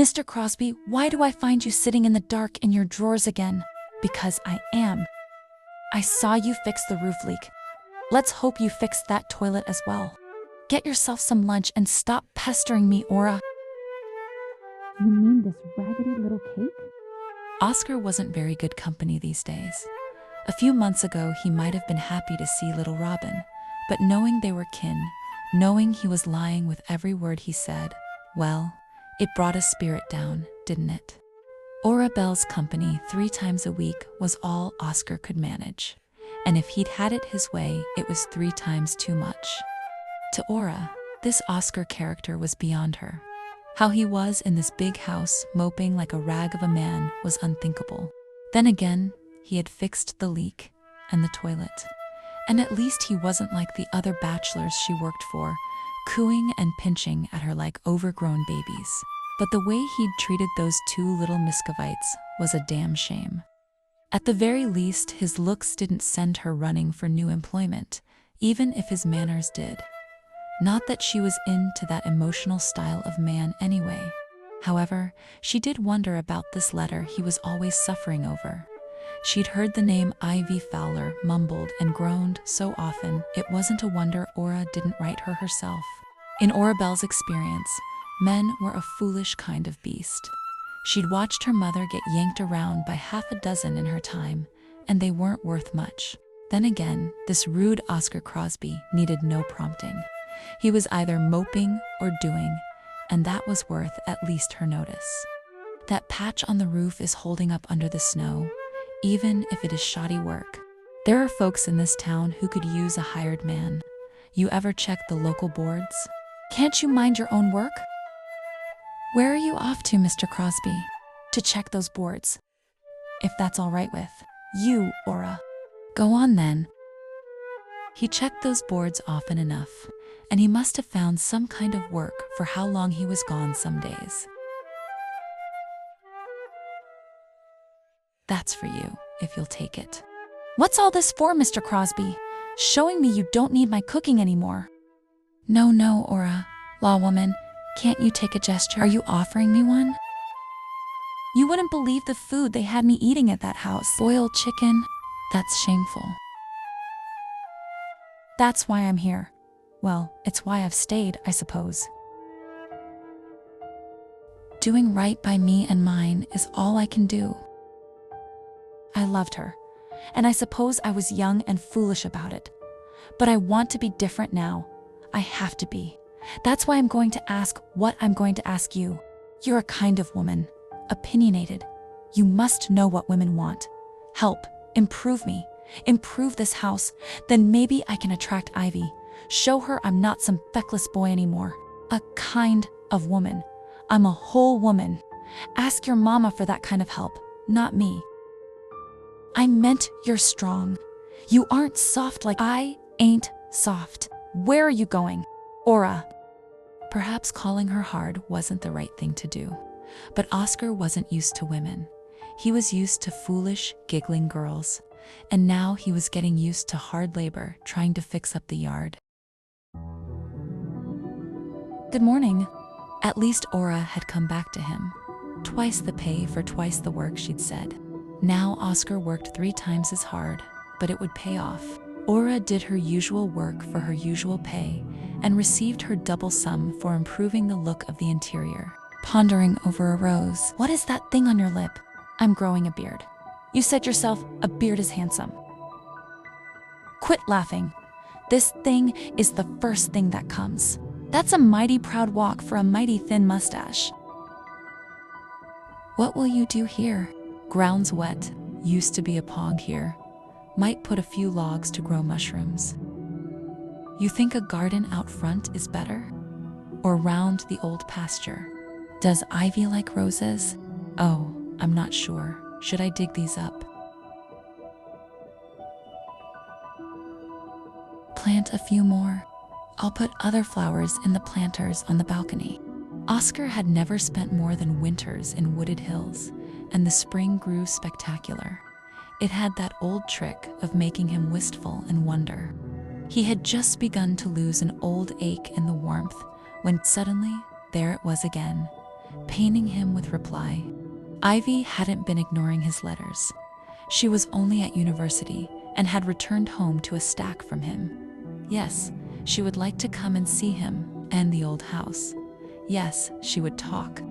Mr. Crosby, why do I find you sitting in the dark in your drawers again? Because I am. I saw you fix the roof leak. Let's hope you fixed that toilet as well. Get yourself some lunch and stop pestering me, Aura. You mean this raggedy little cake? Oscar wasn't very good company these days. A few months ago, he might have been happy to see little Robin, but knowing they were kin, knowing he was lying with every word he said, well, it brought his spirit down, didn't it? Aura Bell's company 3 times a week was all Oscar could manage. And if he'd had it his way, it was 3 times too much. To Aura, this Oscar character was beyond her. How he was in this big house, moping like a rag of a man, was unthinkable. Then again, he had fixed the leak and the toilet. And at least he wasn't like the other bachelors she worked for, cooing and pinching at her like overgrown babies. But the way he'd treated those 2 little Muscovites was a damn shame. At the very least, his looks didn't send her running for new employment, even if his manners did. Not that she was into that emotional style of man anyway. However, she did wonder about this letter he was always suffering over. She'd heard the name Ivy Fowler mumbled and groaned so often, it wasn't a wonder Aura didn't write her herself. In Aura Bell's experience, men were a foolish kind of beast. She'd watched her mother get yanked around by half a dozen in her time, and they weren't worth much. Then again, this rude Oscar Crosby needed no prompting. He was either moping or doing, and that was worth at least her notice. That patch on the roof is holding up under the snow, even if it is shoddy work. There are folks in this town who could use a hired man. You ever check the local boards? Can't you mind your own work? Where are you off to, Mr. Crosby? To check those boards. If that's all right with you, Aura. Go on then. He checked those boards often enough, and he must have found some kind of work for how long he was gone some days. That's for you, if you'll take it. What's all this for, Mr. Crosby? Showing me you don't need my cooking anymore. No, Aura. Law woman, can't you take a gesture? Are you offering me one? You wouldn't believe the food they had me eating at that house. Boiled chicken? That's shameful. That's why I'm here. Well, it's why I've stayed, I suppose. Doing right by me and mine is all I can do. I loved her, and I suppose I was young and foolish about it. But I want to be different now. I have to be. That's why I'm going to ask what I'm going to ask you. You're a kind of woman, opinionated. You must know what women want. Help, improve me, improve this house. Then maybe I can attract Ivy. Show her I'm not some feckless boy anymore. A kind of woman. I'm a whole woman. Ask your mama for that kind of help, not me. I meant you're strong. You aren't soft like I ain't soft. Where are you going? Aura. Perhaps calling her hard wasn't the right thing to do. But Oscar wasn't used to women. He was used to foolish, giggling girls. And now he was getting used to hard labor trying to fix up the yard. Good morning. At least Aura had come back to him. Twice the pay for twice the work, she'd said. Now Oscar worked 3 times as hard, but it would pay off. Aura did her usual work for her usual pay and received her double sum for improving the look of the interior. Pondering over a rose. What is that thing on your lip? I'm growing a beard. You said yourself, a beard is handsome. Quit laughing. This thing is the first thing that comes. That's a mighty proud walk for a mighty thin mustache. What will you do here? Ground's wet, used to be a pond here. Might put a few logs to grow mushrooms. You think a garden out front is better? Or round the old pasture? Does Ivy like roses? Oh, I'm not sure. Should I dig these up? Plant a few more. I'll put other flowers in the planters on the balcony. Oscar had never spent more than winters in wooded hills, and the spring grew spectacular. It had that old trick of making him wistful and wonder. He had just begun to lose an old ache in the warmth when suddenly there it was again. paining him with reply. Ivy hadn't been ignoring his letters. She was only at university and had returned home to a stack from him. Yes, she would like to come and see him and the old house. Yes, she would talk.